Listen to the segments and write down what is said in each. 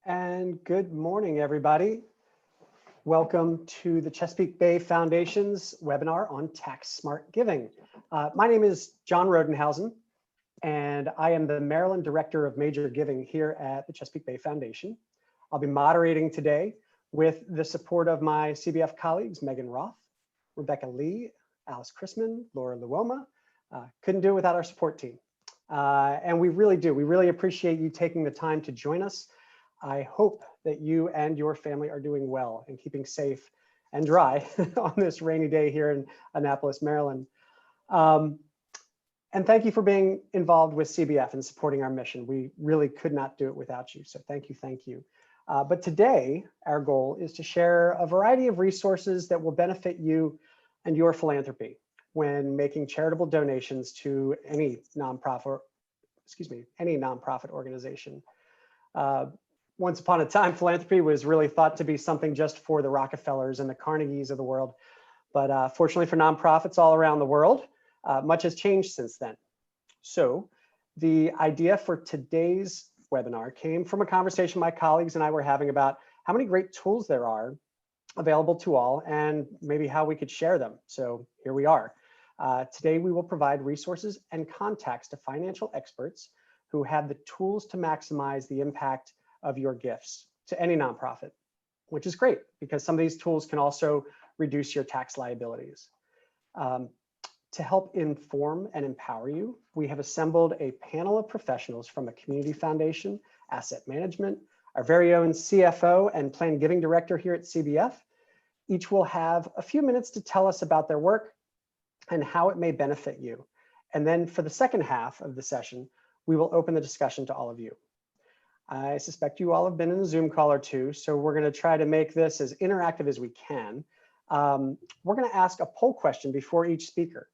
And good morning, everybody. Welcome to the Chesapeake Bay Foundation's webinar on tax smart giving. My name is John Rodenhausen, and I am the Maryland Director of Major Giving here at the Chesapeake Bay Foundation. I'll be moderating today with the support of my CBF colleagues, Megan Roth, Rebecca Lee, Alice Chrisman, Laura Luoma. Couldn't do it without our support team. And we really appreciate you taking the time to join us. I hope that you and your family are doing well and keeping safe and dry on this rainy day here in Annapolis, Maryland. And thank you for being involved with CBF and supporting our mission. We really could not do it without you, so thank you, thank you. But today, our goal is to share a variety of resources that will benefit you and your philanthropy when making charitable donations to any nonprofit organization. Once upon a time, philanthropy was really thought to be something just for the Rockefellers and the Carnegies of the world. But fortunately for nonprofits all around the world, much has changed since then. So the idea for today's webinar came from a conversation my colleagues and I were having about how many great tools there are available to all and maybe how we could share them. So here we are. Today, we will provide resources and contacts to financial experts who have the tools to maximize the impact of your gifts to any nonprofit, which is great because some of these tools can also reduce your tax liabilities. To help inform and empower you, we have assembled a panel of professionals from the Community Foundation, Asset Management, our very own CFO and Planned Giving Director here at CBF. Each will have a few minutes to tell us about their work and how it may benefit you. And then for the second half of the session, we will open the discussion to all of you. I suspect you all have been in a Zoom call or two, so we're going to try to make this as interactive as we can. We're going to ask a poll question before each speaker.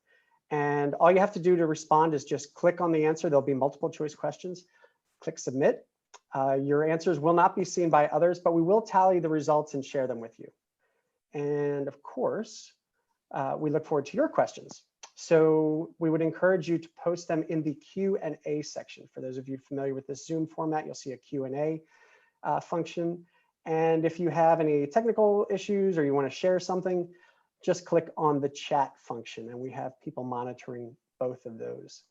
And all you have to do to respond is just click on the answer. There'll be multiple choice questions. Click submit. Your answers will not be seen by others, but we will tally the results and share them with you. And of course, we look forward to your questions. So we would encourage you to post them in the Q&A section. For those of you familiar with this Zoom format, you'll see a Q&A function. And if you have any technical issues or you want to share something, just click on the chat function and we have people monitoring both of those.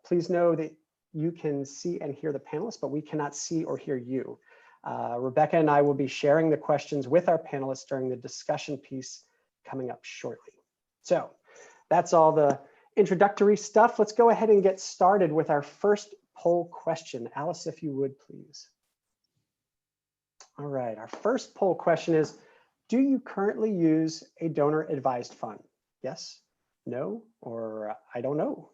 Please know that you can see and hear the panelists, but we cannot see or hear you. Rebecca and I will be sharing the questions with our panelists during the discussion piece coming up shortly. So that's all the introductory stuff. Let's go ahead and get started with our first poll question. Alice, if you would, please. All right, our first poll question is, do you currently use a donor advised fund? Yes, no, or I don't know.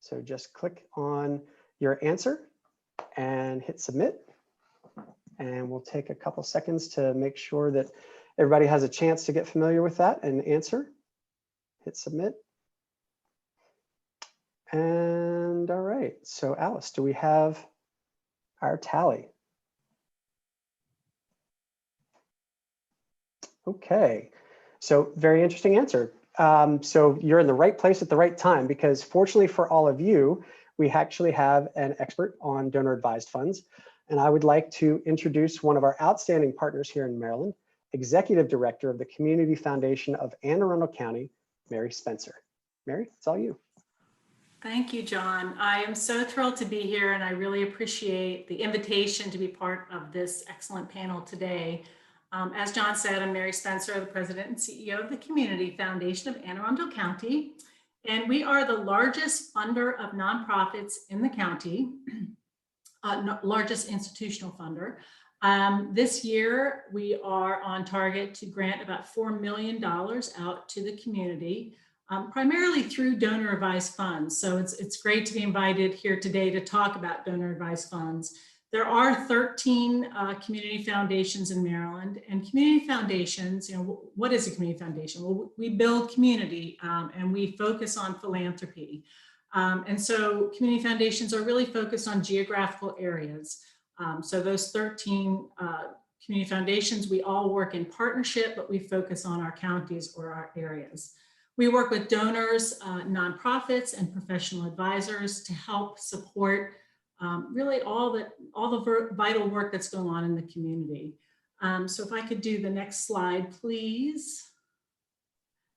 So just click on your answer and hit submit. And we'll take a couple seconds to make sure that everybody has a chance to get familiar with that and answer. Hit submit. And all right, so Alice, do we have our tally? Okay, so very interesting answer. So you're in the right place at the right time because fortunately for all of you, we actually have an expert on donor advised funds. And I would like to introduce one of our outstanding partners here in Maryland, Executive Director of the Community Foundation of Arundel County, Mary Spencer. Mary, it's all you. Thank you, John. I am so thrilled to be here and I really appreciate the invitation to be part of this excellent panel today. As John said, I'm Mary Spencer, the President and CEO of the Community Foundation of Arundel County. And we are the largest funder of nonprofits in the county, largest institutional funder. This year, we are on target to grant about $4 million out to the community, primarily through donor advised funds. So it's great to be invited here today to talk about donor advised funds. There are 13 community foundations in Maryland, and community foundations, what is a community foundation? Well, we build community and we focus on philanthropy. And so community foundations are really focused on geographical areas. So those 13 community foundations, we all work in partnership, but we focus on our counties or our areas. We work with donors, nonprofits, and professional advisors to help support really all the vital work that's going on in the community. So if I could do the next slide, please.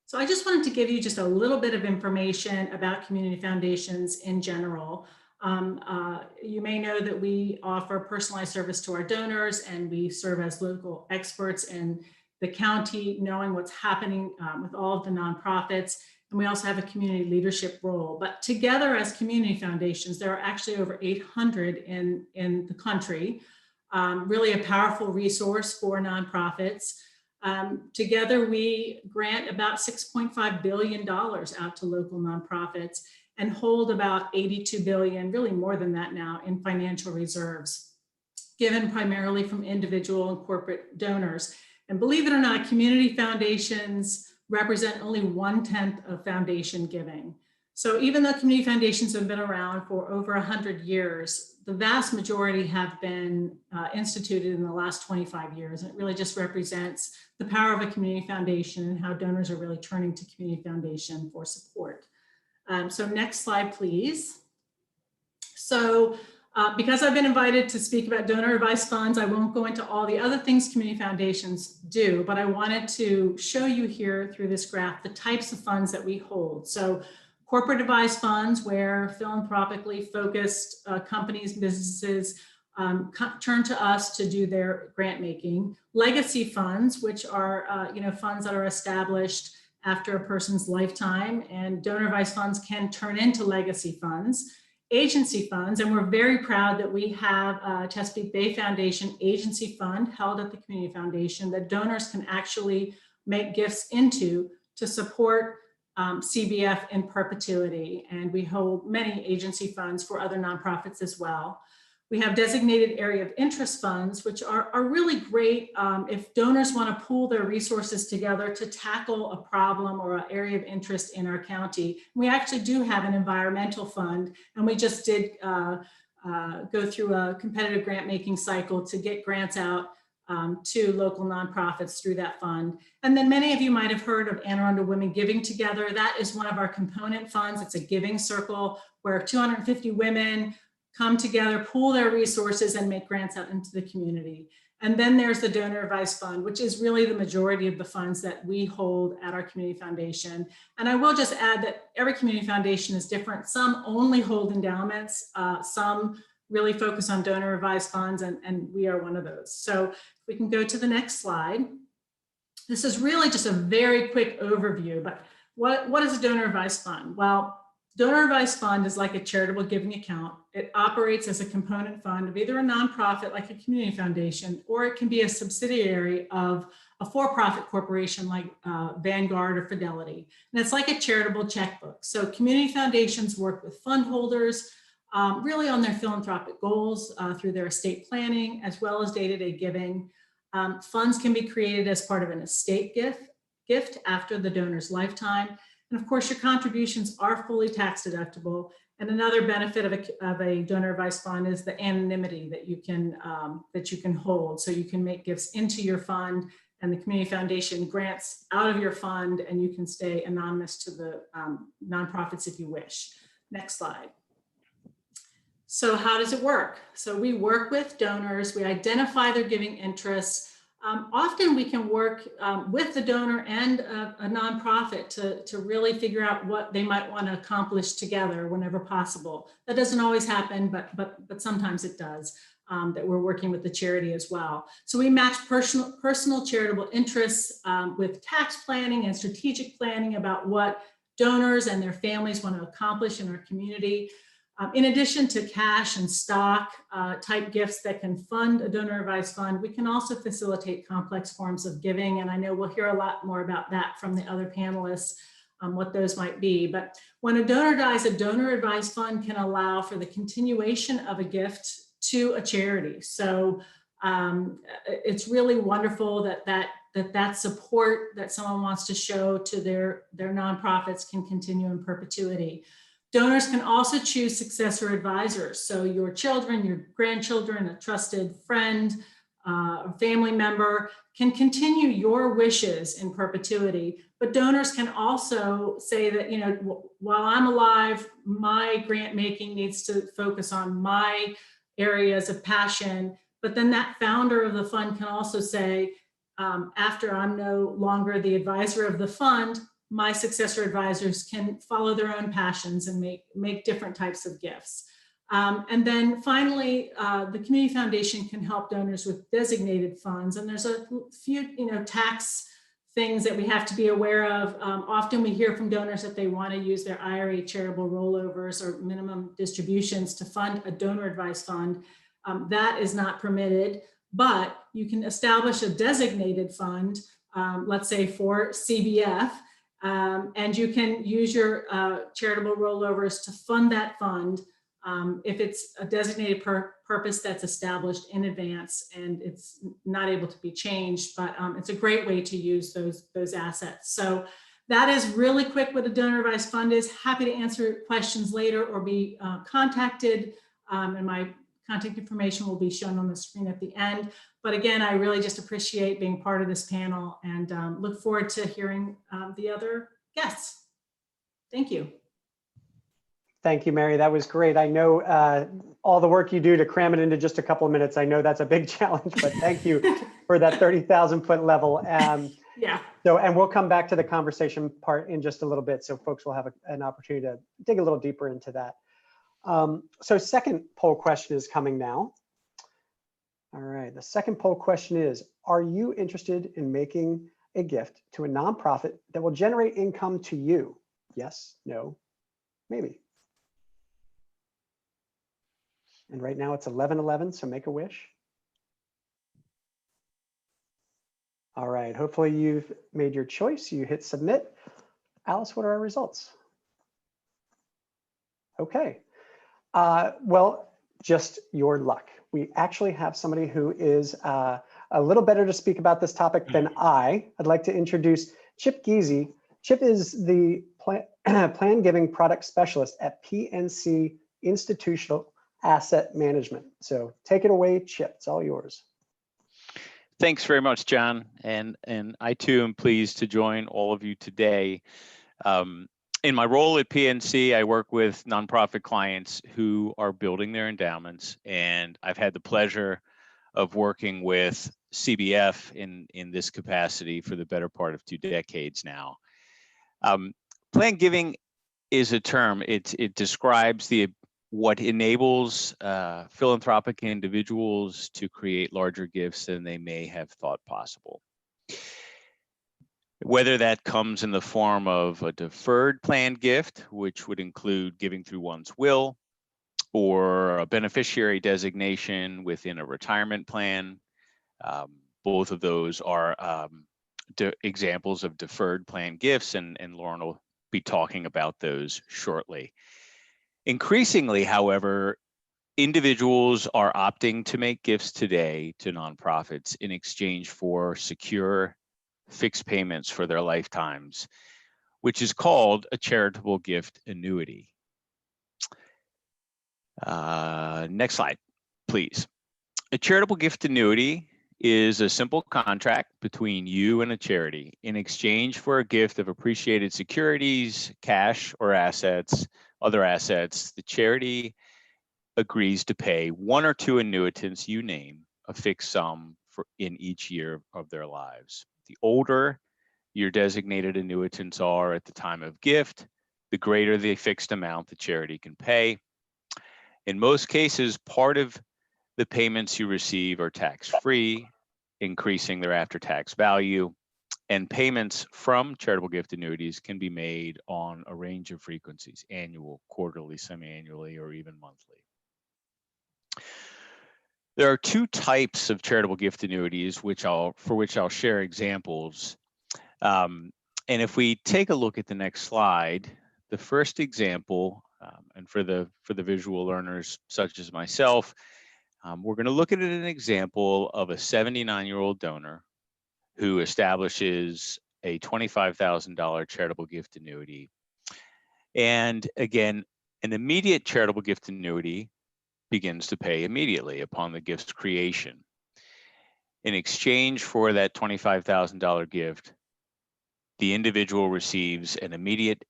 So I just wanted to give you just a little bit of information about community foundations in general. You may know that we offer personalized service to our donors, and we serve as local experts in the county, knowing what's happening with all of the nonprofits. And we also have a community leadership role. But together as community foundations, there are actually over 800 in the country, really a powerful resource for nonprofits. Together, we grant about $6.5 billion out to local nonprofits and hold about 82 billion, really more than that now, in financial reserves, given primarily from individual and corporate donors. And believe it or not, community foundations represent only 1/10 of foundation giving. So even though community foundations have been around for over 100 years, the vast majority have been instituted in the last 25 years. And it really just represents the power of a community foundation and how donors are really turning to community foundation for support. So next slide, please. So because I've been invited to speak about donor advised funds, I won't go into all the other things community foundations do, but I wanted to show you here through this graph the types of funds that we hold. So corporate advised funds, where philanthropically focused companies, businesses turn to us to do their grant making. Legacy funds, which are funds that are established after a person's lifetime, and donor advised funds can turn into legacy funds. Agency funds, and we're very proud that we have a Chesapeake Bay Foundation agency fund held at the Community Foundation that donors can actually make gifts into to support CBF in perpetuity. And we hold many agency funds for other nonprofits as well. We have designated area of interest funds, which are really great if donors want to pool their resources together to tackle a problem or an area of interest in our county. We actually do have an environmental fund, and we just did go through a competitive grant making cycle to get grants out to local nonprofits through that fund. And then many of you might have heard of Arundel Women Giving Together. That is one of our component funds. It's a giving circle where 250 women come together, pool their resources, and make grants out into the community. And then there's the donor advised fund, which is really the majority of the funds that we hold at our community foundation. And I will just add that every community foundation is different. Some only hold endowments, some really focus on donor advised funds, and we are one of those. So if we can go to the next slide. This is really just a very quick overview, but what is a donor advised fund? Well, donor advised fund is like a charitable giving account. It operates as a component fund of either a nonprofit like a community foundation, or it can be a subsidiary of a for-profit corporation like Vanguard or Fidelity. And it's like a charitable checkbook. So community foundations work with fund holders really on their philanthropic goals through their estate planning, as well as day-to-day giving. Funds can be created as part of an estate gift after the donor's lifetime. And of course, your contributions are fully tax deductible. And another benefit of a donor advised fund is the anonymity that you can hold. So you can make gifts into your fund, and the community foundation grants out of your fund, and you can stay anonymous to the nonprofits if you wish. Next slide. So how does it work? So we work with donors, we identify their giving interests. Often we can work with the donor and a nonprofit to really figure out what they might want to accomplish together whenever possible. That doesn't always happen, but sometimes it does, that we're working with the charity as well. So we match personal charitable interests with tax planning and strategic planning about what donors and their families want to accomplish in our community. In addition to cash and stock type gifts that can fund a donor advised fund, we can also facilitate complex forms of giving. And I know we'll hear a lot more about that from the other panelists, what those might be. But when a donor dies, a donor advised fund can allow for the continuation of a gift to a charity. So it's really wonderful that support that someone wants to show to their nonprofits can continue in perpetuity. Donors can also choose successor advisors. So your children, your grandchildren, a trusted friend, a family member can continue your wishes in perpetuity, But donors can also say that, you know, while I'm alive, my grant making needs to focus on my areas of passion. But then that founder of the fund can also say, after I'm no longer the advisor of the fund, my successor advisors can follow their own passions and make different types of gifts. And then finally, the community foundation can help donors with designated funds. And there's a few, you know, tax things that we have to be aware of. Often we hear from donors that they want to use their IRA charitable rollovers or minimum distributions to fund a donor advised fund. That is not permitted, but you can establish a designated fund, let's say for CBF, and you can use your charitable rollovers to fund that fund if it's a designated purpose that's established in advance and it's not able to be changed, but it's a great way to use those assets. So that is really quick what a donor advised fund is. Happy to answer questions later or be contacted, and my contact information will be shown on the screen at the end. But again, I really just appreciate being part of this panel and look forward to hearing the other guests. Thank you. Thank you, Mary. That was great. I know all the work you do to cram it into just a couple of minutes. I know that's a big challenge, but thank you for that 30,000 foot level. Yeah. So, and we'll come back to the conversation part in just a little bit, so folks will have an opportunity to dig a little deeper into that. So second poll question is coming now. All right, the second poll question is, are you interested in making a gift to a nonprofit that will generate income to you? Yes, no, maybe. And right now it's 11:11, so make a wish. All right, hopefully you've made your choice. You hit submit. Alice, what are our results? Okay, well, just your luck. We actually have somebody who is a little better to speak about this topic than I. I'd like to introduce Chip Giese. Chip is the plan giving product specialist at PNC Institutional Asset Management. So take it away, Chip. It's all yours. Thanks very much, John. And I too am pleased to join all of you today. In my role at PNC, I work with nonprofit clients who are building their endowments, and I've had the pleasure of working with CBF in this capacity for the better part of 2 decades now. Plan giving is a term. It describes what enables philanthropic individuals to create larger gifts than they may have thought possible. Whether that comes in the form of a deferred planned gift, which would include giving through one's will, or a beneficiary designation within a retirement plan. Both of those are examples of deferred planned gifts, and Lauren will be talking about those shortly. Increasingly, however, individuals are opting to make gifts today to nonprofits in exchange for secure fixed payments for their lifetimes, which is called a charitable gift annuity. Next slide, please. A charitable gift annuity is a simple contract between you and a charity in exchange for a gift of appreciated securities, cash, or assets, other assets. The charity agrees to pay one or two annuitants you name a fixed sum in each year of their lives. The older your designated annuitants are at the time of gift, the greater the fixed amount the charity can pay. In most cases, part of the payments you receive are tax-free, increasing their after-tax value, and payments from charitable gift annuities can be made on a range of frequencies: annual, quarterly, semi-annually, or even monthly. There are 2 types of charitable gift annuities for which I'll share examples. And if we take a look at the next slide, the first example, and for the visual learners such as myself, we're going to look at an example of a 79-year-old donor who establishes a $25,000 charitable gift annuity. And again, an immediate charitable gift annuity begins to pay immediately upon the gift's creation. In exchange for that $25,000 gift, the individual receives an immediate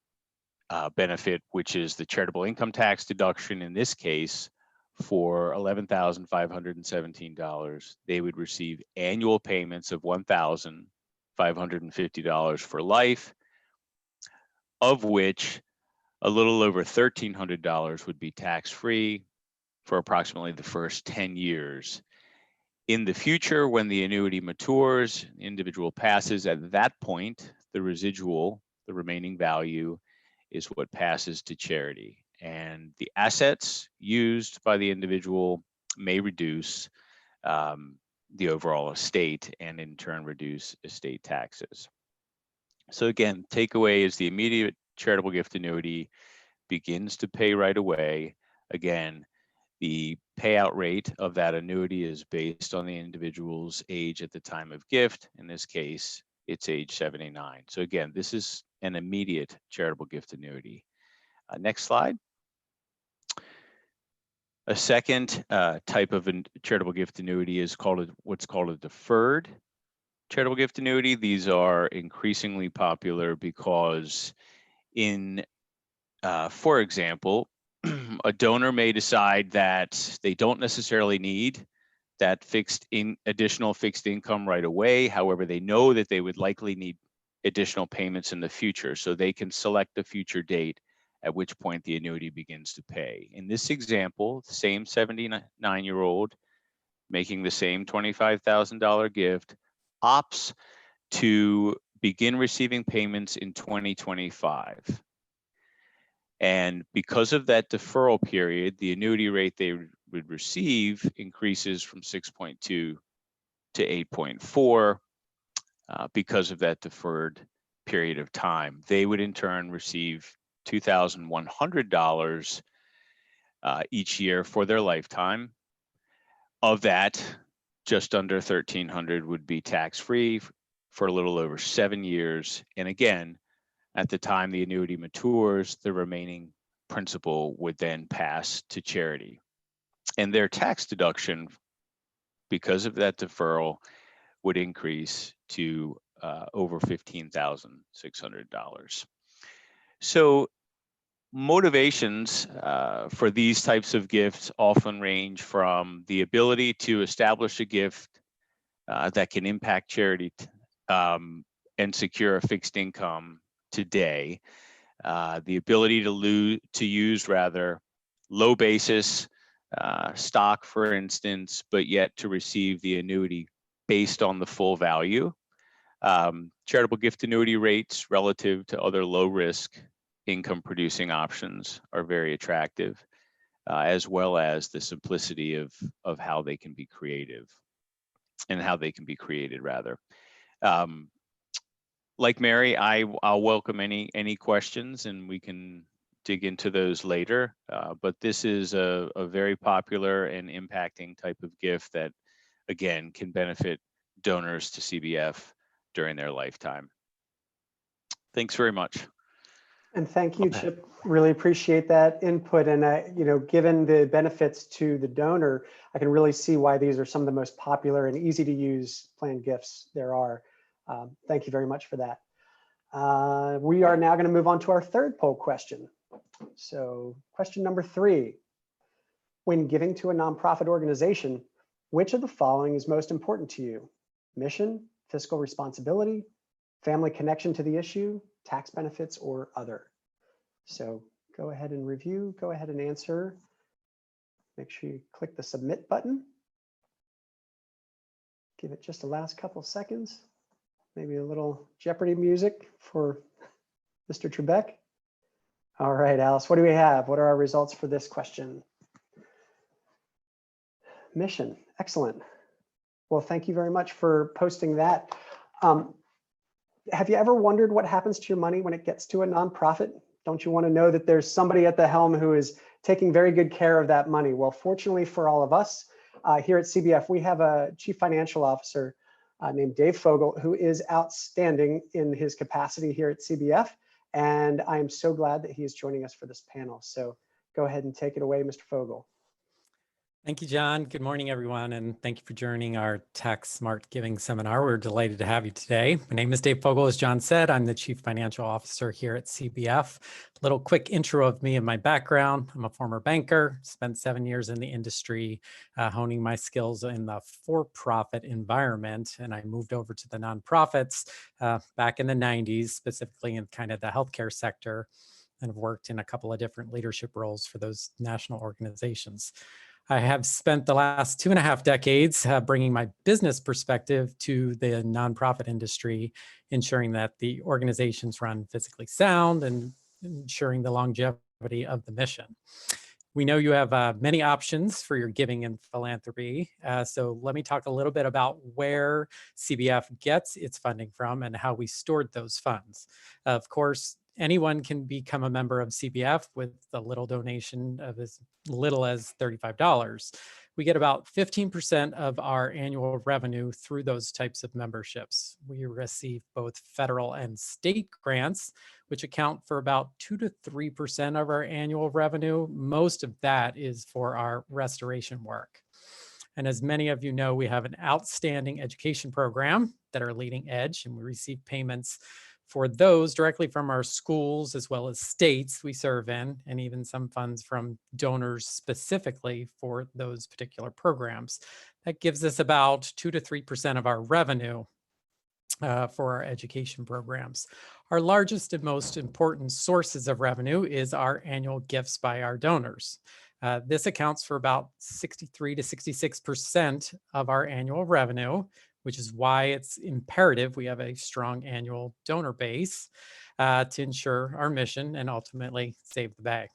benefit, which is the charitable income tax deduction. In this case, for $11,517, they would receive annual payments of $1,550 for life, of which a little over $1,300 would be tax-free for approximately the first 10 years. In the future, when the annuity matures, the individual passes, at that point, the residual, the remaining value, is what passes to charity. And the assets used by the individual may reduce the overall estate and in turn reduce estate taxes. So again, takeaway is the immediate charitable gift annuity begins to pay right away. Again, the payout rate of that annuity is based on the individual's age at the time of gift. In this case, it's age 79. So again, this is an immediate charitable gift annuity. Next slide. A second type of charitable gift annuity is what's called a deferred charitable gift annuity. These are increasingly popular because for example, a donor may decide that they don't necessarily need that additional fixed income right away. However, they know that they would likely need additional payments in the future, so they can select a future date at which point the annuity begins to pay. In this example, the same 79-year-old making the same $25,000 gift opts to begin receiving payments in 2025. And because of that deferral period, the annuity rate they would receive increases from 6.2 to 8.4 because of that deferred period of time. They would in turn receive $2,100 each year for their lifetime. Of that, just under $1,300 would be tax-free for a little over 7 years. And again, at the time the annuity matures, the remaining principal would then pass to charity. And their tax deduction, because of that deferral, would increase to over $15,600. So motivations for these types of gifts often range from the ability to establish a gift that can impact charity and secure a fixed income today, the ability to use low basis stock, for instance, but yet to receive the annuity based on the full value. Charitable gift annuity rates relative to other low risk income producing options are very attractive, as well as the simplicity of how they can be created rather. Like Mary, I'll welcome any questions and we can dig into those later. But this is a very popular and impacting type of gift that, again, can benefit donors to CBF during their lifetime. Thanks very much. And thank you, Chip. Really appreciate that input. And given the benefits to the donor, I can really see why these are some of the most popular and easy to use planned gifts there are. Thank you very much for that. We are now going to move on to our third poll question. So question number 3, when giving to a nonprofit organization, which of the following is most important to you? Mission, fiscal responsibility, family connection to the issue, tax benefits, or other? So go ahead and review, go ahead and answer. Make sure you click the submit button. Give it just the last couple seconds. Maybe a little Jeopardy music for Mr. Trebek. All right, Alice, what do we have? What are our results for this question? Mission, excellent. Well, thank you very much for posting that. Have you ever wondered what happens to your money when it gets to a nonprofit? Don't you want to know that there's somebody at the helm who is taking very good care of that money? Well, fortunately for all of us here at CBF, we have a chief financial officer named Dave Fogle, who is outstanding in his capacity here at CBF. And I am so glad that he is joining us for this panel. So go ahead and take it away, Mr. Fogle. Thank you, John. Good morning, everyone, and thank you for joining our Tax Smart Giving Seminar. We're delighted to have you today. My name is Dave Fogle. As John said, I'm the Chief Financial Officer here at CBF. Little quick intro of me and my background. I'm a former banker, spent 7 years in the industry, honing my skills in the for-profit environment, and I moved over to the nonprofits back in the 90s, specifically in kind of the healthcare sector, and have worked in a couple of different leadership roles for those national organizations. I have spent the last 2.5 decades bringing my business perspective to the nonprofit industry, ensuring that the organizations run physically sound and ensuring the longevity of the mission. We know you have many options for your giving and philanthropy. So let me talk a little bit about where CBF gets its funding from and how we stored those funds. Of course, anyone can become a member of CBF with a little donation of as little as $35. We get about 15% of our annual revenue through those types of memberships. We receive both federal and state grants, which account for about 2 to 3% of our annual revenue. Most of that is for our restoration work. And as many of you know, we have an outstanding education program that are leading edge, and we receive payments for those directly from our schools as well as states we serve in, and even some funds from donors specifically for those particular programs. That gives us about 2 to 3% of our revenue for our education programs. Our largest and most important sources of revenue is our annual gifts by our donors. This accounts for about 63 to 66% of our annual revenue, which is why it's imperative we have a strong annual donor base to ensure our mission and ultimately save the bag.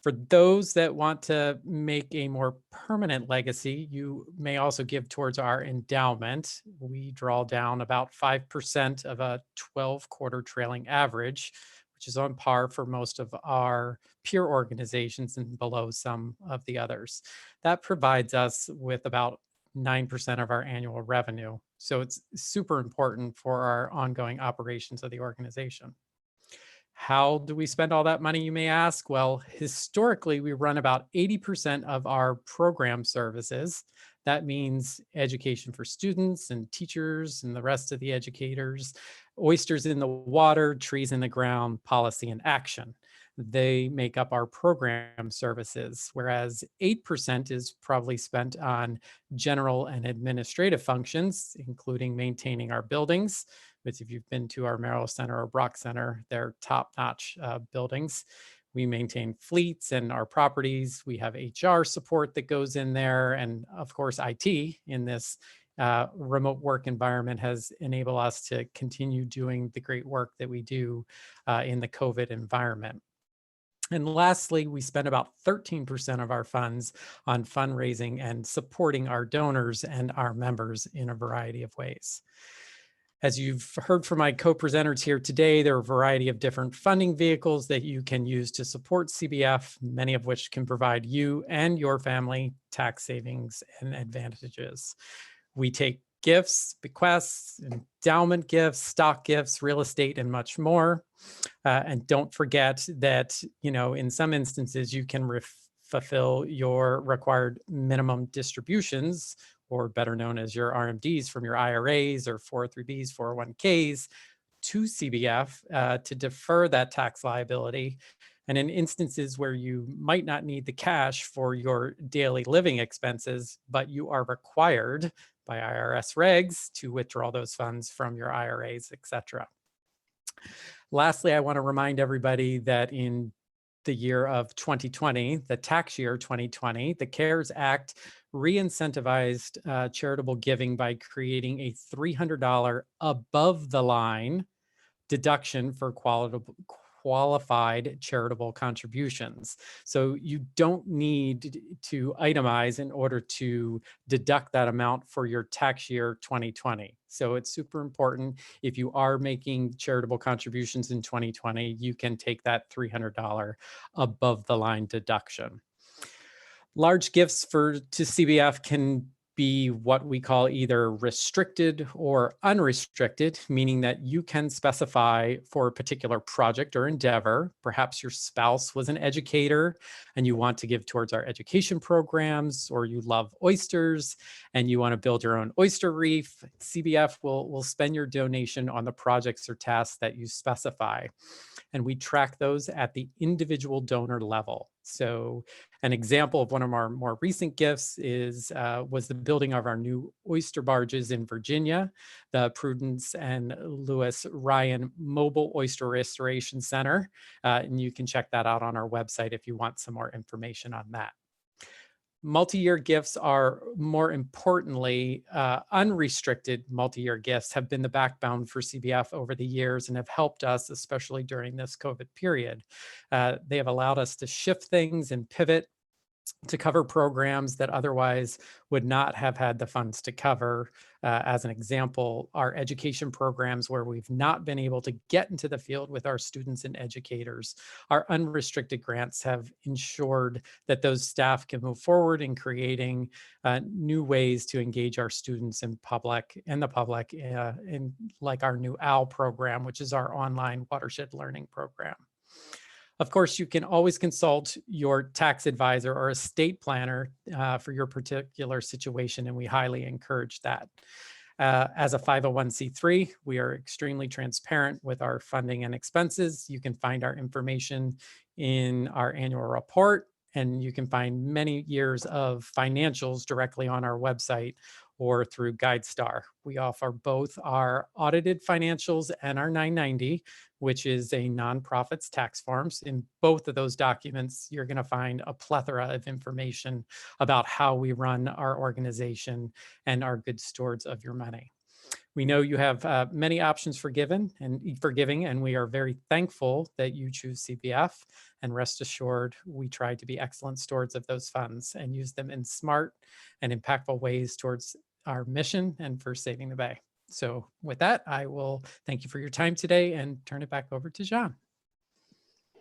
For those that want to make a more permanent legacy, you may also give towards our endowment. We draw down about 5% of a 12-quarter trailing average, which is on par for most of our peer organizations and below some of the others. That provides us with about 9% of our annual revenue. So it's super important for our ongoing operations of the organization. How do we spend all that money, you may ask? Well, historically, we run about 80% of our program services. That means education for students and teachers and the rest of the educators, oysters in the water, trees in the ground, policy and action. They make up our program services, whereas 8% is probably spent on general and administrative functions, including maintaining our buildings, which if you've been to our Merrill Center or Brock Center, they're top-notch buildings. We maintain fleets and our properties. We have HR support that goes in there. And of course, IT in this remote work environment has enabled us to continue doing the great work that we do in the COVID environment. And lastly, we spend about 13% of our funds on fundraising and supporting our donors and our members in a variety of ways. As you've heard from my co-presenters here today, there are a variety of different funding vehicles that you can use to support CBF, many of which can provide you and your family tax savings and advantages. We take gifts, bequests, endowment gifts, stock gifts, real estate, and much more. And don't forget that, in some instances, you can fulfill your required minimum distributions, or better known as your RMDs from your IRAs or 403Bs, 401Ks to CBF to defer that tax liability. And in instances where you might not need the cash for your daily living expenses, but you are required by IRS regs to withdraw those funds from your IRAs, etc. Lastly, I want to remind everybody that in the year of 2020, the tax year 2020, the CARES Act re-incentivized charitable giving by creating a $300 above the line deduction for qualified charitable contributions. So you don't need to itemize in order to deduct that amount for your tax year 2020. So it's super important. If you are making charitable contributions in 2020, you can take that $300 above the line deduction. Large gifts to CBF can be what we call either restricted or unrestricted, meaning that you can specify for a particular project or endeavor. Perhaps your spouse was an educator and you want to give towards our education programs, or you love oysters and you want to build your own oyster reef. CBF will spend your donation on the projects or tasks that you specify. And we track those at the individual donor level. So an example of one of our more recent gifts was the building of our new oyster barges in Virginia, the Prudence and Lewis Ryan Mobile Oyster Restoration Center. And you can check that out on our website if you want some more information on that. Multi-year gifts are, more importantly, unrestricted multi-year gifts have been the backbone for CBF over the years and have helped us, especially during this COVID period. They have allowed us to shift things and pivot to cover programs that otherwise would not have had the funds to cover. As an example, our education programs where we've not been able to get into the field with our students and educators, our unrestricted grants have ensured that those staff can move forward in creating new ways to engage our students and the public in like our new OWL program, which is our online watershed learning program. Of course, you can always consult your tax advisor or estate planner for your particular situation, and we highly encourage that. As a 501c3, we are extremely transparent with our funding and expenses. You can find our information in our annual report, and you can find many years of financials directly on our website or through GuideStar. We offer both our audited financials and our 990, which is a nonprofit's tax forms. In both of those documents, you're going to find a plethora of information about how we run our organization and are good stewards of your money. We know you have many options for giving, and we are very thankful that you choose CBF. And rest assured, we try to be excellent stewards of those funds and use them in smart and impactful ways towards our mission and for saving the Bay. So with that, I will thank you for your time today and turn it back over to John.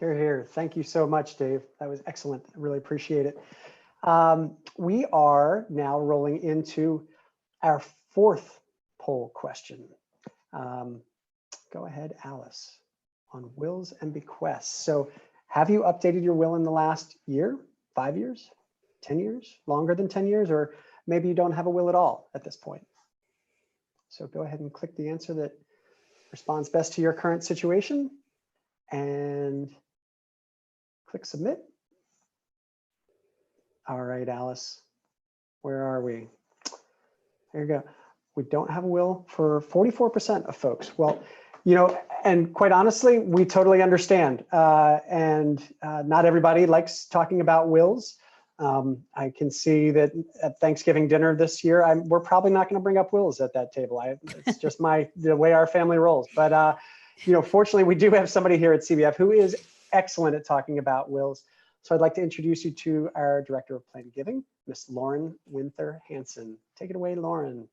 Hear, hear. Thank you so much, Dave. That was excellent. I really appreciate it. We are now rolling into our fourth poll question. Go ahead, Alice, on wills and bequests. So have you updated your will in the last year, 5 years, 10 years, longer than 10 years, or maybe you don't have a will at all at this point? So go ahead and click the answer that responds best to your current situation and click submit. All right, Alice, where are we? There you go. We don't have a will for 44% of folks. Well, you know, and quite honestly, we totally understand. Not everybody likes talking about wills. I can see that at Thanksgiving dinner this year, we're probably not going to bring up wills at that table. It's just the way our family rolls. But you know, fortunately, we do have somebody here at CBF who is excellent at talking about wills. So I'd like to introduce you to our Director of Planned Giving, Miss Lauren Winther-Hansen. Take it away, Lauren.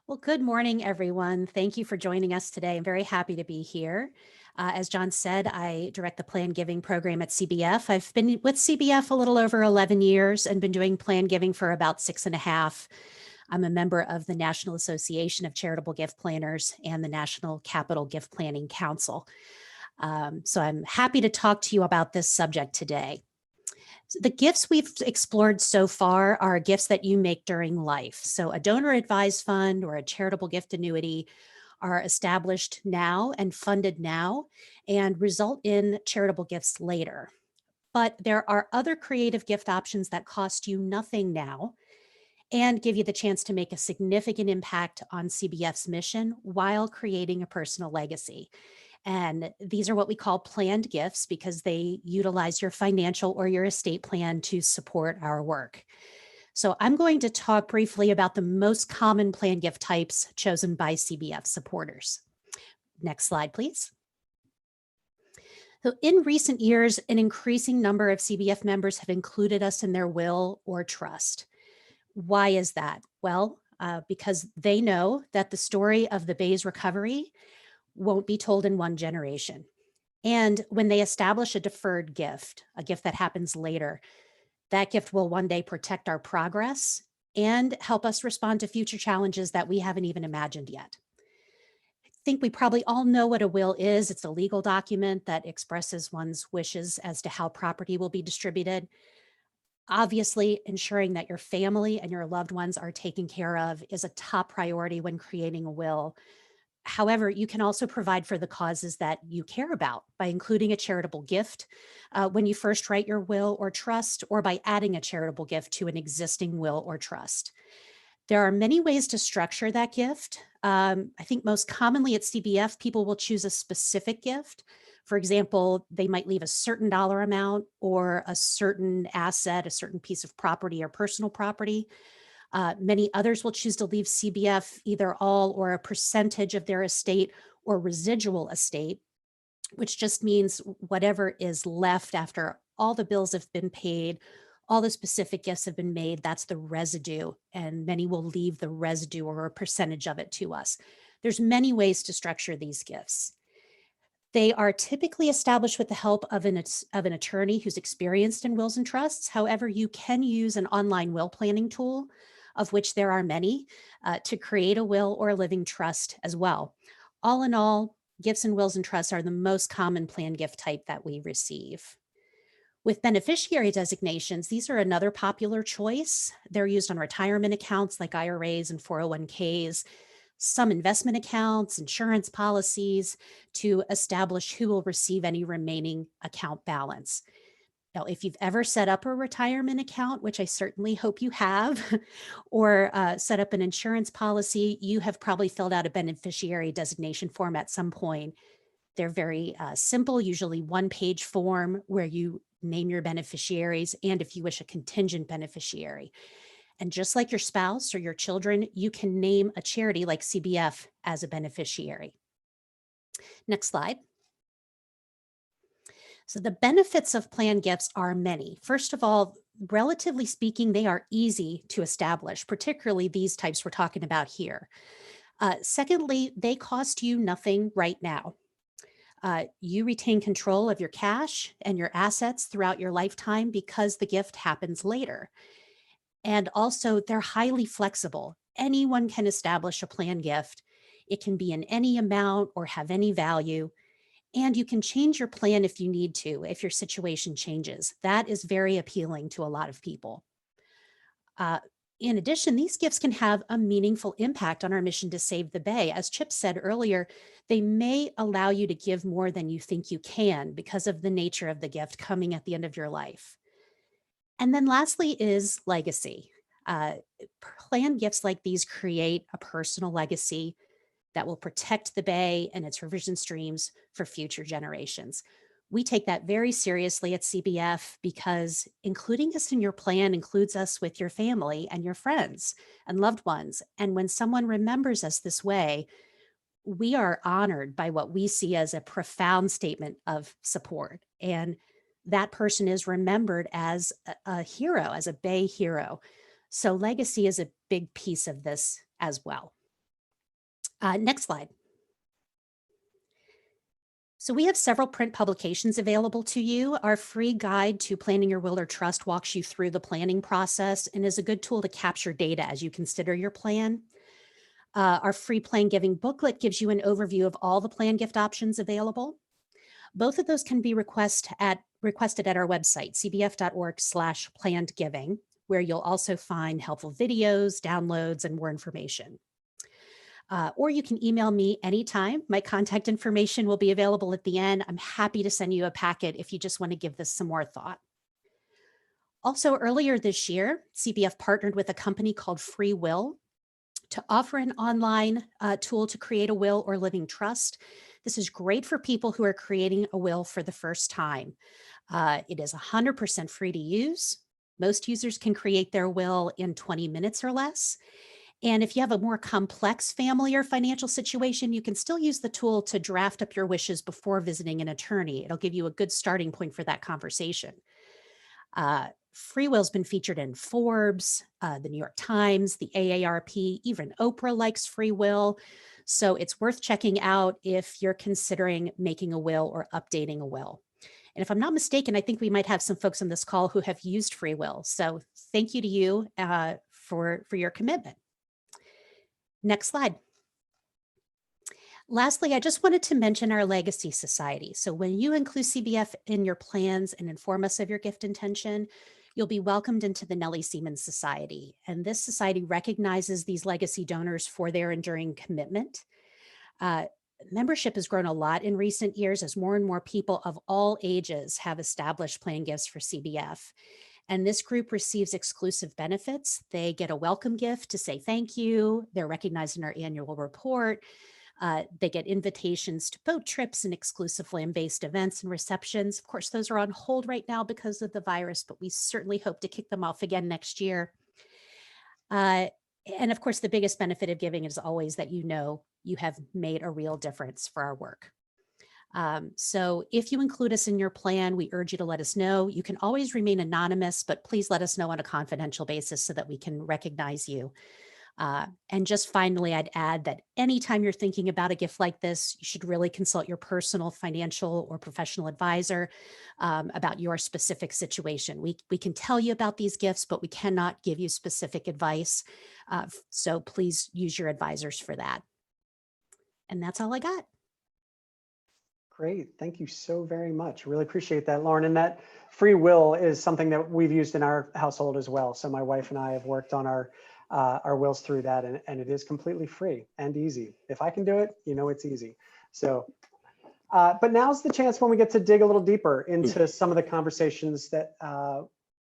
Well, good morning, everyone. Thank you for joining us today. I'm very happy to be here. As John said, I direct the Planned Giving program at CBF. I've been with CBF a little over 11 years and been doing planned giving for about 6.5. I'm a member of the National Association of Charitable Gift Planners and the National Capital Gift Planning Council. So I'm happy to talk to you about this subject today. The gifts we've explored so far are gifts that you make during life. So a donor advised fund or a charitable gift annuity are established now and funded now and result in charitable gifts later. But there are other creative gift options that cost you nothing now and give you the chance to make a significant impact on CBF's mission while creating a personal legacy. And these are what we call planned gifts because they utilize your financial or your estate plan to support our work. So I'm going to talk briefly about the most common planned gift types chosen by CBF supporters. Next slide, please. So in recent years, an increasing number of CBF members have included us in their will or trust. Why is that? Well, because they know that the story of the Bay's recovery won't be told in one generation. And when they establish a deferred gift, a gift that happens later, that gift will one day protect our progress and help us respond to future challenges that we haven't even imagined yet. I think we probably all know what a will is. It's a legal document that expresses one's wishes as to how property will be distributed. Obviously, ensuring that your family and your loved ones are taken care of is a top priority when creating a will. However, you can also provide for the causes that you care about by including a charitable gift when you first write your will or trust, or by adding a charitable gift to an existing will or trust. There are many ways to structure that gift. I think most commonly at CBF, people will choose a specific gift. For example, they might leave a certain dollar amount or a certain asset, a certain piece of property or personal property. Many others will choose to leave CBF either all or a percentage of their estate or residual estate, which just means whatever is left after all the bills have been paid, all the specific gifts have been made, that's the residue, and many will leave the residue or a percentage of it to us. There's many ways to structure these gifts. They are typically established with the help of an attorney who's experienced in wills and trusts. However, you can use an online will planning tool, of which there are many, to create a will or a living trust as well. All in all, gifts and wills and trusts are the most common plan gift type that we receive. With beneficiary designations, these are another popular choice. They're used on retirement accounts like IRAs and 401ks, some investment accounts, insurance policies, to establish who will receive any remaining account balance. Now, if you've ever set up a retirement account, which I certainly hope you have, or set up an insurance policy, you have probably filled out a beneficiary designation form at some point. They're very simple, usually one-page form where you name your beneficiaries and, if you wish, a contingent beneficiary. And just like your spouse or your children, you can name a charity like CBF as a beneficiary. Next slide. So the benefits of plan gifts are many. First of all, relatively speaking, they are easy to establish, particularly these types we're talking about here. Secondly, they cost you nothing right now. You retain control of your cash and your assets throughout your lifetime because the gift happens later. And also, they're highly flexible. Anyone can establish a plan gift. It can be in any amount or have any value. And you can change your plan if you need to, if your situation changes. That is very appealing to a lot of people. In addition, these gifts can have a meaningful impact on our mission to save the Bay. As Chip said earlier, they may allow you to give more than you think you can because of the nature of the gift coming at the end of your life. And then lastly is legacy. Plan gifts like these create a personal legacy that will protect the Bay and its revision streams for future generations. We take that very seriously at CBF because including us in your plan includes us with your family and your friends and loved ones. And when someone remembers us this way, we are honored by what we see as a profound statement of support. And that person is remembered as a hero, as a Bay hero. So legacy is a big piece of this as well. Next slide. So we have several print publications available to you. Our free guide to planning your will or trust walks you through the planning process and is a good tool to capture data as you consider your plan. Our free plan giving booklet gives you an overview of all the plan gift options available. Both of those can be requested at our website, cbf.org/plannedgiving, where you'll also find helpful videos, downloads, and more information. Or you can email me anytime. My contact information will be available at the end. I'm happy to send you a packet if you just want to give this some more thought. Also, earlier this year, CBF partnered with a company called Free Will to offer an online tool to create a will or living trust. This is great for people who are creating a will for the first time. It is 100% free to use. Most users can create their will in 20 minutes or less. And if you have a more complex family or financial situation, you can still use the tool to draft up your wishes before visiting an attorney. It'll give you a good starting point for that conversation. Free Will's been featured in Forbes, the New York Times, the AARP, even Oprah likes Free Will. So it's worth checking out if you're considering making a will or updating a will. And if I'm not mistaken, I think we might have some folks on this call who have used Free Will. So thank you to you for your commitment. Next slide. Lastly, I just wanted to mention our Legacy Society. So when you include CBF in your plans and inform us of your gift intention, you'll be welcomed into the Nellie Semans Society. And this society recognizes these legacy donors for their enduring commitment. Membership has grown a lot in recent years as more and more people of all ages have established plan gifts for CBF. And this group receives exclusive benefits. They get a welcome gift to say thank you. They're recognized in our annual report. They get invitations to boat trips and exclusive land-based events and receptions. Of course, those are on hold right now because of the virus, but we certainly hope to kick them off again next year. And of course, the biggest benefit of giving is always that you know you have made a real difference for our work. So if you include us in your plan, we urge you to let us know. You can always remain anonymous, but please let us know on a confidential basis so that we can recognize you. And just finally, I'd add that anytime you're thinking about a gift like this, you should really consult your personal, financial, or professional advisor about your specific situation. We can tell you about these gifts, but we cannot give you specific advice. So please use your advisors for that. And that's all I got. Great. Thank you so very much. Really appreciate that, Lauren. And that free will is something that we've used in our household as well. So my wife and I have worked on our wills through that, and it is completely free and easy. If I can do it, you know it's easy. So, but now's the chance when we get to dig a little deeper into some of the conversations that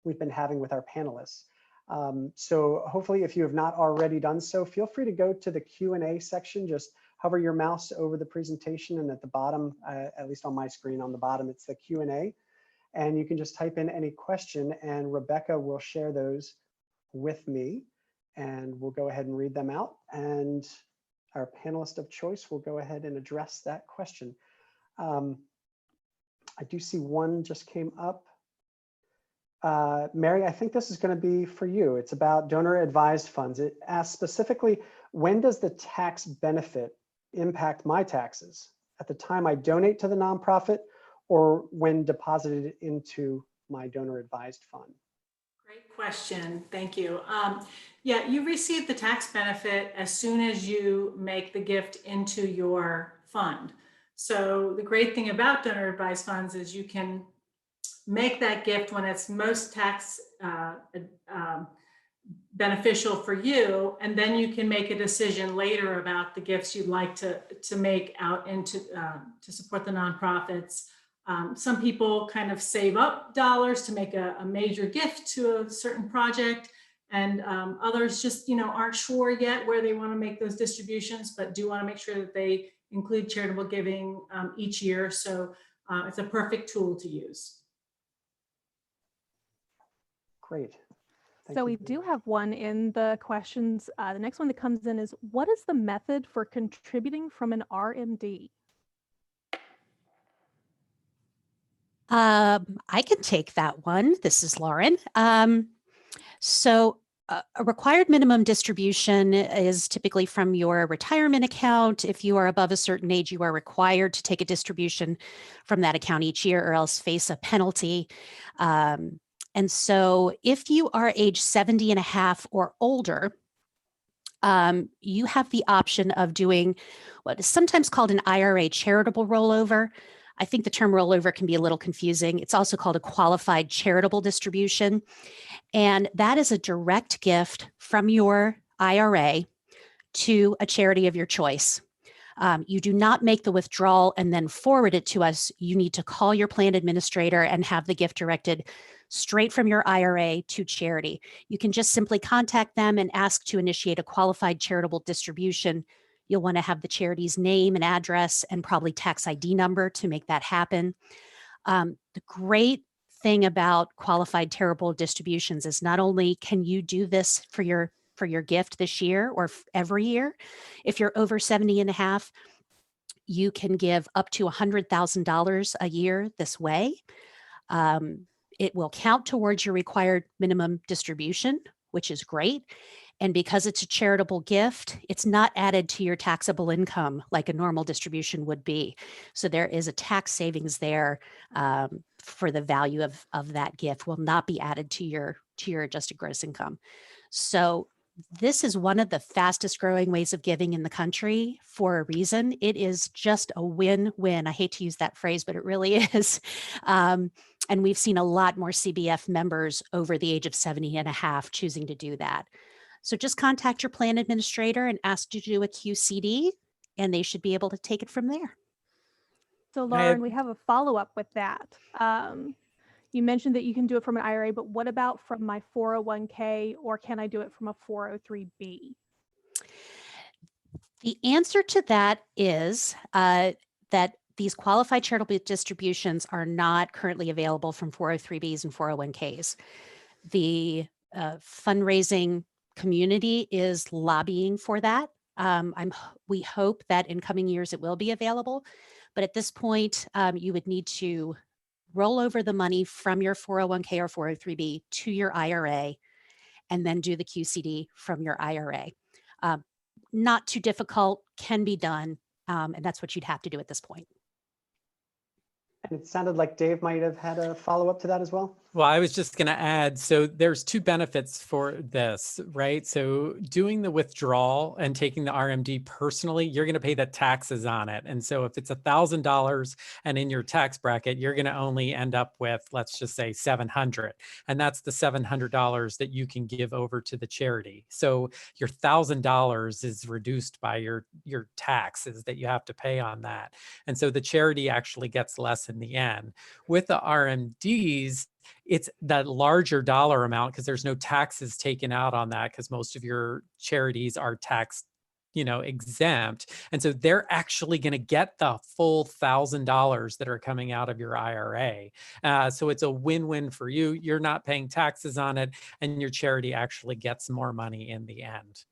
we've been having with our panelists. So hopefully, if you have not already done so, feel free to go to the Q&A section. Just hover your mouse over the presentation, and at the bottom, at least on my screen on the bottom, it's the Q&A. And you can just type in any question, and Rebecca will share those with me. And we'll go ahead and read them out. And our panelist of choice will go ahead and address that question. I do see one just came up. Mary, I think this is going to be for you. It's about donor advised funds. It asks specifically, when does the tax benefit impact my taxes? At the time I donate to the nonprofit or when deposited into my donor advised fund? Great question. Thank you. Yeah, you receive the tax benefit as soon as you make the gift into your fund. So the great thing about donor advised funds is you can make that gift when it's most tax beneficial for you, and then you can make a decision later about the gifts you'd like to make out into to support the nonprofits. Some people kind of save up dollars to make a major gift to a certain project, and others just aren't sure yet where they want to make those distributions, but do want to make sure that they include charitable giving each year. So it's a perfect tool to use. Great. Thank So you. we do have one in the questions. The next one that comes in is, what is the method for contributing from an RMD? I can take that one. This is Lauren. So a required minimum distribution is typically from your retirement account. If you are above a certain age, you are required to take a distribution from that account each year or else face a penalty. And so if you are age 70 and a half or older, you have the option of doing what is sometimes called an IRA charitable rollover. I think the term rollover can be a little confusing. It's also called a qualified charitable distribution. And that is a direct gift from your IRA to a charity of your choice. You do not make the withdrawal and then forward it to us. You need to call your plan administrator and have the gift directed straight from your IRA to charity. You can just simply contact them and ask to initiate a qualified charitable distribution. You'll want to have the charity's name and address and probably tax ID number to make that happen. The great thing about qualified charitable distributions is not only can you do this for your gift this year or every year, if you're over 70 and a half, you can give up to $100,000 a year this way. It will count towards your required minimum distribution, which is great. And because it's a charitable gift, it's not added to your taxable income like a normal distribution would be. So there is a tax savings there for the value of that gift will not be added to your adjusted gross income. So this is one of the fastest growing ways of giving in the country for a reason. It is just a win-win. I hate to use that phrase, but it really is. And we've seen a lot more CBF members over the age of 70 and a half choosing to do that. So just contact your plan administrator and ask to do a QCD, and they should be able to take it from there. So Lauren, we have a follow-up with that. You mentioned that you can do it from an IRA, but what about from my 401k, or can I do it from a 403b? The answer to that is that these qualified charitable distributions are not currently available from 403bs and 401ks. The fundraising community is lobbying for that. We hope that in coming years it will be available, but at this point, you would need to roll over the money from your 401k or 403b to your IRA, and then do the QCD from your IRA. Not too difficult, can be done, and that's what you'd have to do at this point. And it sounded like Dave might have had a follow-up to that as well. Well, I was just going to add, so there's two benefits for this, right? So doing the withdrawal and taking the RMD personally, you're going to pay the taxes on it. And so if it's $1,000 and in your tax bracket, you're going to only end up with, let's just say $700. And that's the $700 that you can give over to the charity. So your $1,000 is reduced by your taxes that you have to pay on that. And so the charity actually gets less in the end. With the RMDs, it's that larger dollar amount because there's no taxes taken out on that because most of your charities are tax, exempt. And so they're actually going to get the full $1,000 that are coming out of your IRA. So it's a win-win for you. You're not paying taxes on it, and your charity actually gets more money in the end.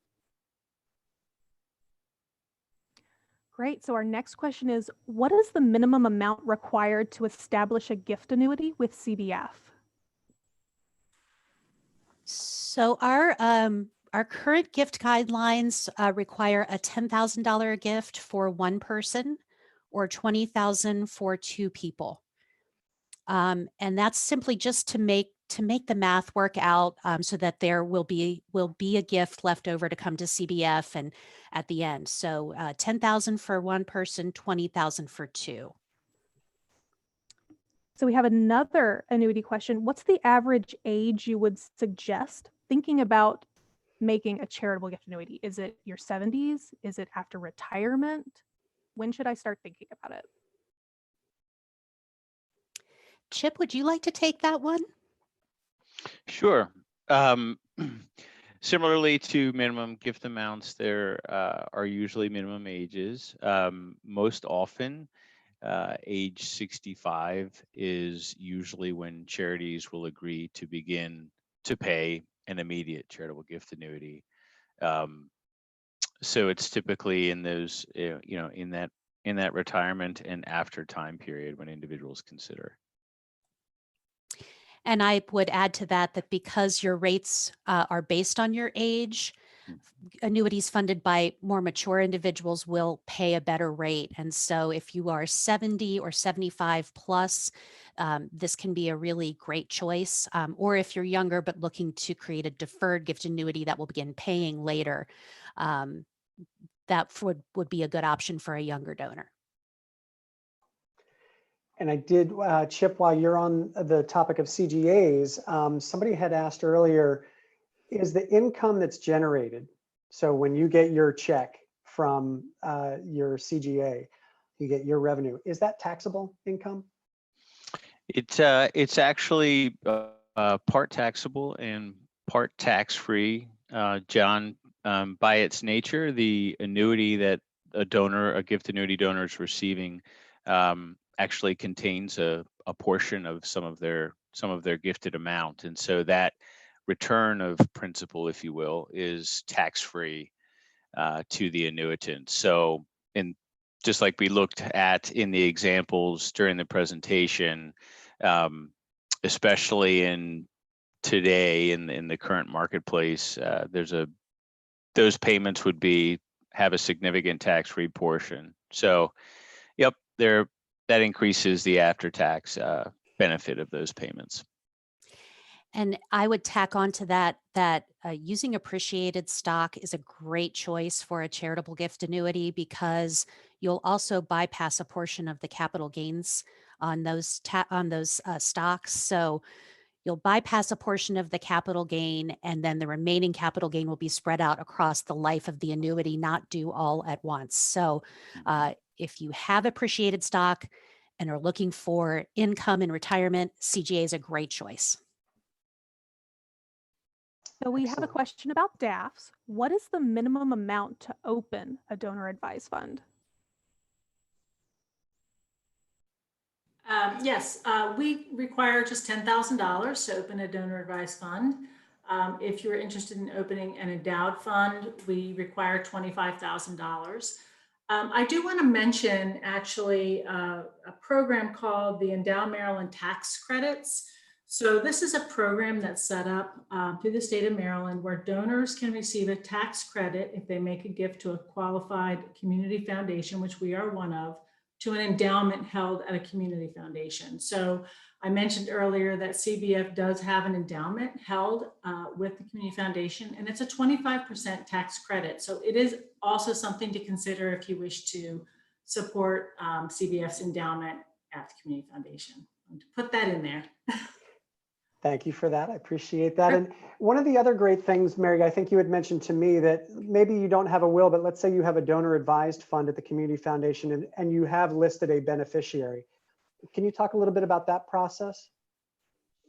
Great. So our next question is, what is the minimum amount required to establish a gift annuity with CBF? So our current gift guidelines require a $10,000 gift for one person or $20,000 for two people. And that's simply just to make the math work out so that there will be a gift left over to come to CBF and at the end. So $10,000 for one person, $20,000 for two. So we have another annuity question. What's the average age you would suggest thinking about making a charitable gift annuity? Is it your 70s? Is it after retirement? When should I start thinking about it? Chip, would you like to take that one? Sure. Similarly to minimum gift amounts, there are usually minimum ages. Most often, age 65 is usually when charities will agree to begin to pay an immediate charitable gift annuity. So it's typically in those, in that retirement and after time period when individuals consider. And I would add to that because your rates are based on your age, annuities funded by more mature individuals will pay a better rate. And so if you are 70 or 75 plus, this can be a really great choice. Or if you're younger but looking to create a deferred gift annuity that will begin paying later, that would be a good option for a younger donor. And I did, Chip, while you're on the topic of CGAs, somebody had asked earlier, is the income that's generated, so when you get your check from your CGA, you get your revenue, is that taxable income? It's actually part taxable and part tax-free, John. By its nature, the annuity that a gift annuity donor is receiving actually contains a portion of some of their gifted amount, and so that return of principal, if you will, is tax-free to the annuitant. So, and just like we looked at in the examples during the presentation, especially in today in the current marketplace, there's a those payments would have a significant tax-free portion. So, yep, that increases the after-tax benefit of those payments. And I would tack on to that using appreciated stock is a great choice for a charitable gift annuity because you'll also bypass a portion of the capital gains on those stocks. So you'll bypass a portion of the capital gain, and then the remaining capital gain will be spread out across the life of the annuity, not due all at once. So if you have appreciated stock and are looking for income in retirement, CGA is a great choice. So we have a Excellent. question about DAFs. What is the minimum amount to open a donor advised fund? Yes, we require just $10,000 to open a donor advised fund. If you're interested in opening an endowed fund, we require $25,000. I do want to mention actually a program called the Endow Maryland Tax Credits. So this is a program that's set up through the state of Maryland where donors can receive a tax credit if they make a gift to a qualified community foundation, which we are one of, to an endowment held at a community foundation. So I mentioned earlier that CBF does have an endowment held with the community foundation, and it's a 25% tax credit. So it is also something to consider if you wish to support CBF's endowment at the community foundation. To put that in there. Thank you for that. I appreciate that. And one of the other great things, Mary, I think you had mentioned to me that maybe you don't have a will, but let's say you have a donor advised fund at the community foundation and you have listed a beneficiary. Can you talk a little bit about that process?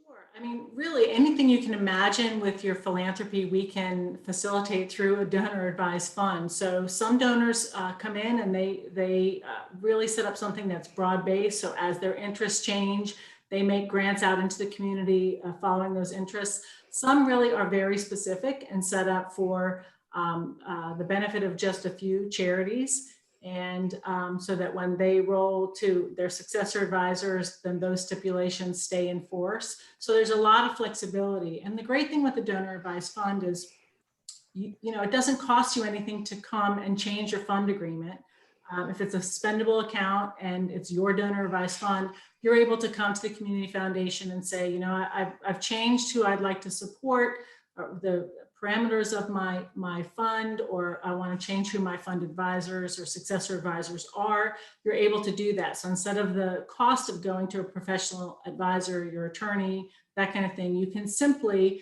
Sure. I mean, really anything you can imagine with your philanthropy, we can facilitate through a donor advised fund. So some donors come in and they really set up something that's broad based. So as their interests change, they make grants out into the community following those interests. Some really are very specific and set up for the benefit of just a few charities. And so that when they roll to their successor advisors, then those stipulations stay in force. So there's a lot of flexibility. And the great thing with the donor advised fund is, you know, it doesn't cost you anything to come and change your fund agreement. If it's a spendable account and it's your donor advised fund, you're able to come to the community foundation and say, you know, I've changed who I'd like to support, or the parameters of my fund, or I want to change who my fund advisors or successor advisors are. You're able to do that. So instead of the cost of going to a professional advisor, your attorney, that kind of thing, you can simply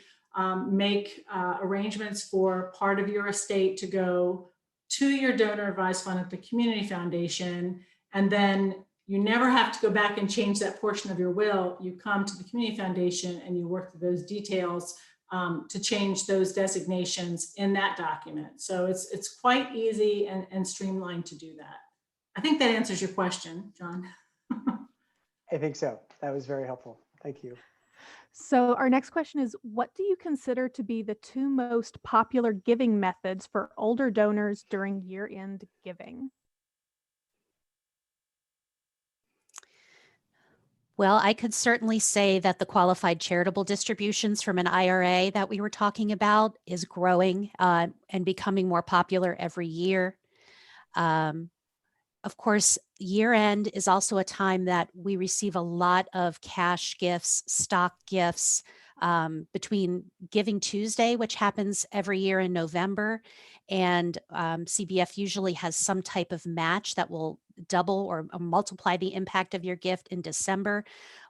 make arrangements for part of your estate to go to your donor advised fund at the community foundation, and then you never have to go back and change that portion of your will. You come to the community foundation and you work through those details to change those designations in that document. So it's quite easy and streamlined to do that. I think that answers your question, John. I think so. That was very helpful. Thank you. So our next question is, what do you consider to be the two most popular giving methods for older donors during year-end giving? Well, I could certainly say that the qualified charitable distributions from an IRA that we were talking about is growing and becoming more popular every year. Of course, year end is also a time that we receive a lot of cash gifts, stock gifts, between Giving Tuesday, which happens every year in November, and CBF usually has some type of match that will double or multiply the impact of your gift in December.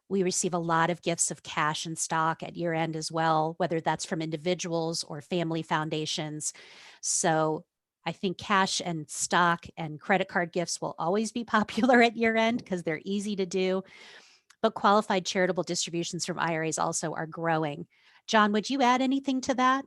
We receive a lot of gifts of cash and stock at year end as well, whether that's from individuals or family foundations. So I think cash and stock and credit card gifts will always be popular at year end because they're easy to do. But qualified charitable distributions from IRAs also are growing. John, would you add anything to that?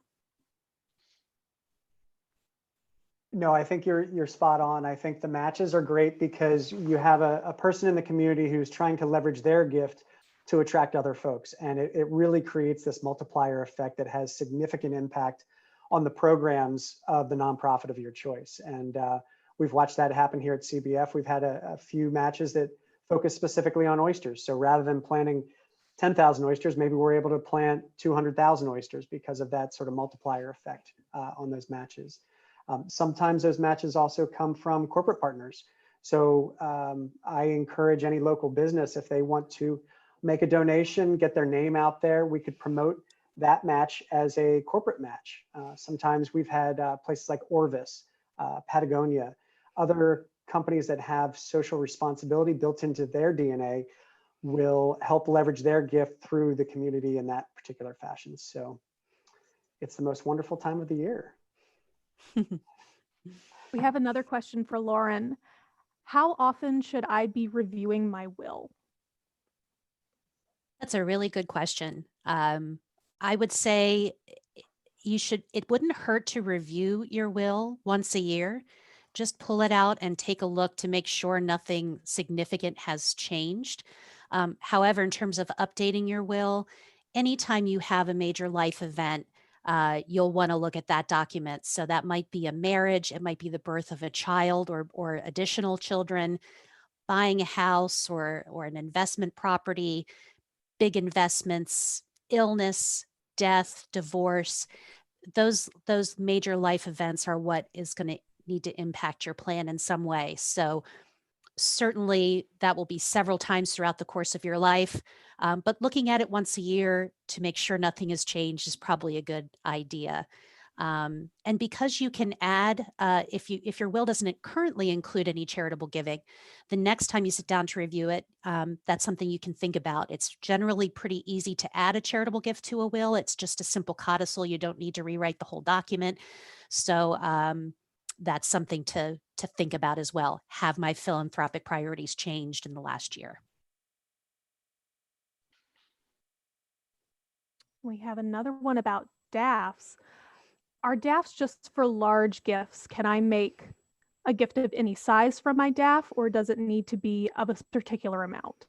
No, I think you're spot on. I think the matches are great because you have a person in the community who's trying to leverage their gift to attract other folks. And it really creates this multiplier effect that has significant impact on the programs of the nonprofit of your choice. And we've watched that happen here at CBF. We've had a few matches that focus specifically on oysters. So rather than planting 10,000 oysters, maybe we're able to plant 200,000 oysters because of that sort of multiplier effect on those matches. Sometimes those matches also come from corporate partners. So I encourage any local business, if they want to make a donation, get their name out there, we could promote that match as a corporate match. Sometimes we've had places like Orvis, Patagonia, other companies that have social responsibility built into their DNA will help leverage their gift through the community in that particular fashion. So it's the most wonderful time of the year. We have another question for Lauren. How often should I be reviewing my will? That's a really good question. I would say it wouldn't hurt to review your will once a year. Just pull it out and take a look to make sure nothing significant has changed. However, in terms of updating your will, anytime you have a major life event, you'll want to look at that document. So that might be a marriage, it might be the birth of a child or additional children, buying a house or an investment property, big investments, illness, death, divorce. Those major life events are what is going to need to impact your plan in some way. So certainly that will be several times throughout the course of your life. But looking at it once a year to make sure nothing has changed is probably a good idea. And because you can add, if your will doesn't currently include any charitable giving, the next time you sit down to review it, that's something you can think about. It's generally pretty easy to add a charitable gift to a will. It's just a simple codicil. You don't need to rewrite the whole document. So that's something to think about as well. Have my philanthropic priorities changed in the last year? We have another one about DAFs. Are DAFs just for large gifts? Can I make a gift of any size from my DAF, or does it need to be of a particular amount?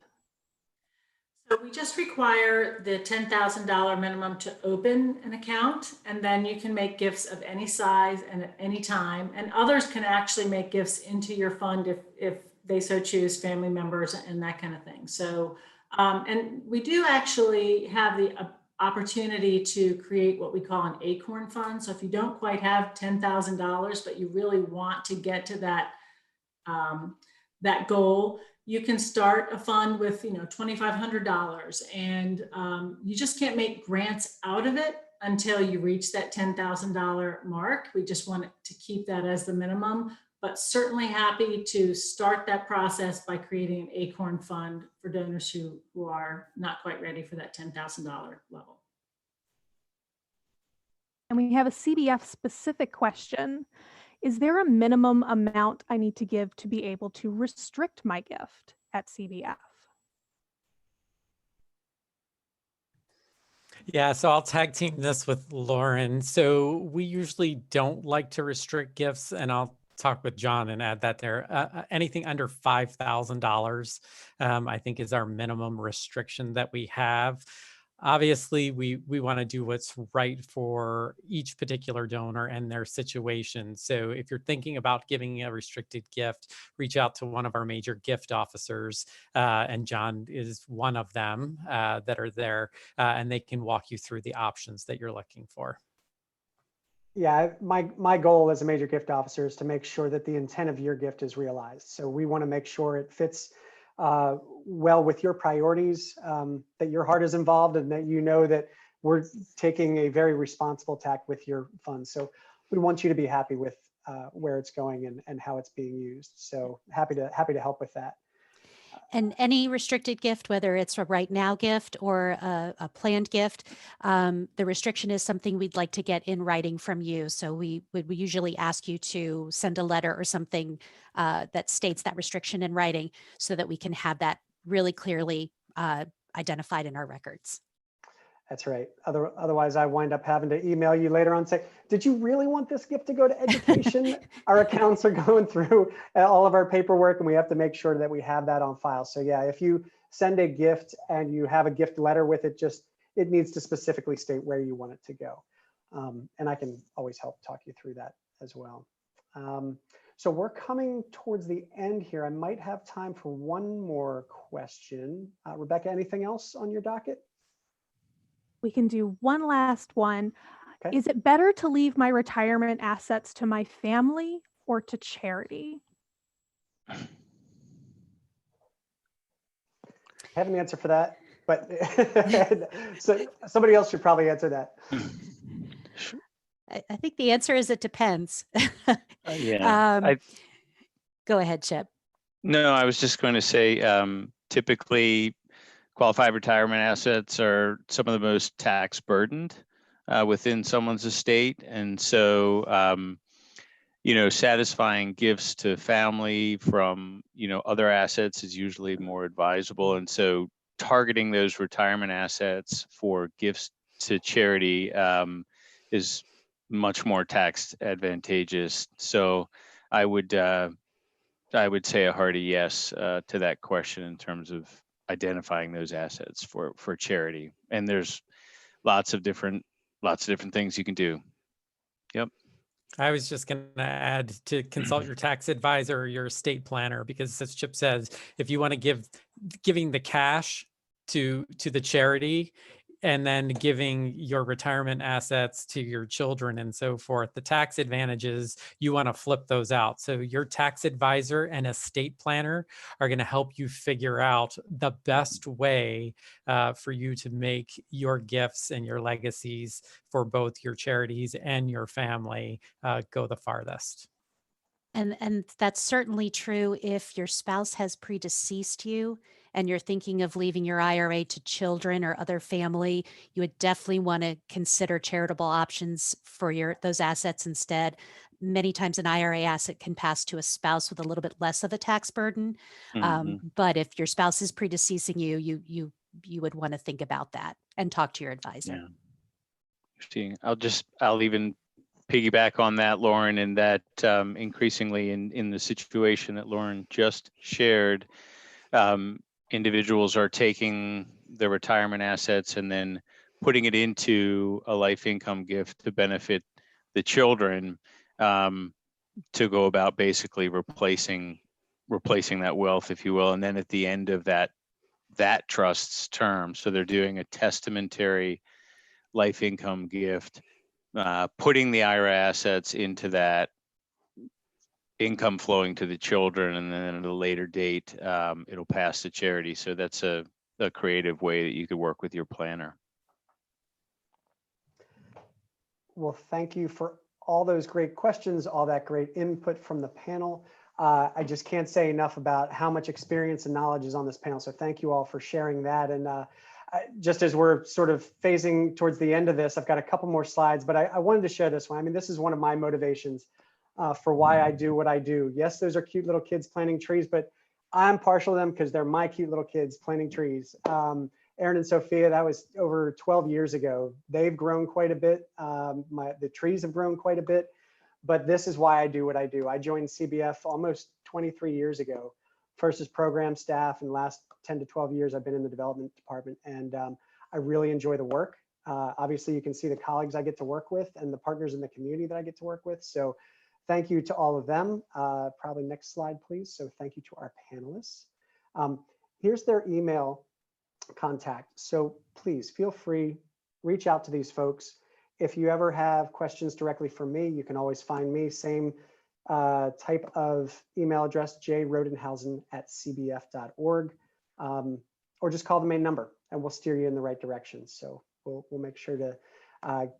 So we just require the $10,000 minimum to open an account, and then you can make gifts of any size and at any time. And others can actually make gifts into your fund if they so choose, family members and that kind of thing. So, and we do actually have the opportunity to create what we call an acorn fund. So if you don't quite have $10,000, but you really want to get to that that goal, you can start a fund with $2,500, and you just can't make grants out of it until you reach that $10,000 mark. We just want to keep that as the minimum, but certainly happy to start that process by creating an acorn fund for donors who are not quite ready for that $10,000 level. And we have a CBF specific question. Is there a minimum amount I need to give to be able to restrict my gift at CBF? Yeah, so I'll tag team this with Lauren. So we usually don't like to restrict gifts, and I'll talk with John and add that there. Anything under $5,000, I think, is our minimum restriction that we have. Obviously, we want to do what's right for each particular donor and their situation. So if you're thinking about giving a restricted gift, reach out to one of our major gift officers, and John is one of them that are there, and they can walk you through the options that you're looking for. Yeah, my goal as a major gift officer is to make sure that the intent of your gift is realized. So we want to make sure it fits well with your priorities, that your heart is involved, and that you know that we're taking a very responsible tack with your funds. So we want you to be happy with where it's going and how it's being used. So happy to help with that. And any restricted gift, whether it's a right now gift or a planned gift, the restriction is something we'd like to get in writing from you. So we usually ask you to send a letter or something that states that restriction in writing so that we can have that really clearly identified in our records. That's right. Otherwise, I wind up having to email you later on and say, did you really want this gift to go to education? Our accounts are going through all of our paperwork, and we have to make sure that we have that on file. So yeah, if you send a gift and you have a gift letter with it, it needs to specifically state where you want it to go. And I can always help talk you through that as well. So we're coming towards the end here. I might have time for one more question. Rebecca, anything else on your docket? We can do one last one. Okay. Is it better to leave my retirement assets to my family or to charity? I have an answer for that, but so somebody else should probably answer that. I think the answer is it depends. Yeah. Go ahead, Chip. No, I was just going to say, typically qualified retirement assets are some of the most tax burdened within someone's estate. And so, satisfying gifts to family from, other assets is usually more advisable. And so targeting those retirement assets for gifts to charity is much more tax advantageous. So I would say a hearty yes to that question in terms of identifying those assets for charity. And there's lots of different things you can do. Yep. I was just going to add to consult your tax advisor or your estate planner, because as Chip says, if you want to giving the cash to the charity and then giving your retirement assets to your children and so forth, the tax advantages, you want to flip those out. So your tax advisor and estate planner are going to help you figure out the best way for you to make your gifts and your legacies for both your charities and your family go the farthest. And that's certainly true if your spouse has predeceased you and you're thinking of leaving your IRA to children or other family. You would definitely want to consider charitable options for those assets instead. Many times an IRA asset can pass to a spouse with a little bit less of a tax burden. But if your spouse is predeceasing you would want to think about that and talk to your advisor. Yeah. Interesting. I'll even piggyback on that, Lauren, and that increasingly in the situation that Lauren just shared, individuals are taking their retirement assets and then putting it into a life income gift to benefit the children, to go about basically replacing that wealth, if you will. And then at the end of that trust's term, so they're doing a testamentary life income gift, putting the IRA assets into that income flowing to the children, and then at a later date, it'll pass to charity. So that's a creative way that you could work with your planner. Well, thank you for all those great questions, all that great input from the panel. I just can't say enough about how much experience and knowledge is on this panel. So thank you all for sharing that. And just as we're sort of phasing towards the end of this, I've got a couple more slides, but I wanted to share this one. I mean, this is one of my motivations for why I do what I do. Yes, those are cute little kids planting trees, but I'm partial to them because they're my cute little kids planting trees. Aaron and Sophia, that was over 12 years ago. They've grown quite a bit. The trees have grown quite a bit, but this is why I do what I do. I joined CBF almost 23 years ago, first as program staff, and last 10 to 12 years I've been in the development department, and I really enjoy the work. Obviously, you can see the colleagues I get to work with and the partners in the community that I get to work with. So thank you to all of them. Probably next slide, please. So thank you to our panelists. Here's their email contact. So please feel free, reach out to these folks. If you ever have questions directly for me, you can always find me, same type of email address, jrodenhausen@cbf.org, or just call the main number and we'll steer you in the right direction. So we'll make sure to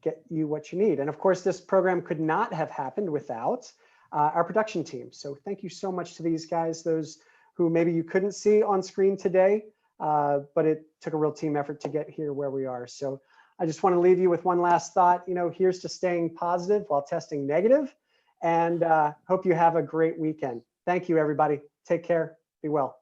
get you what you need. And of course, this program could not have happened without our production team. So thank you so much to these guys, those who maybe you couldn't see on screen today, but it took a real team effort to get here where we are. So I just want to leave you with one last thought. Here's to staying positive while testing negative, and hope you have a great weekend. Thank you, everybody. Take care. Be well.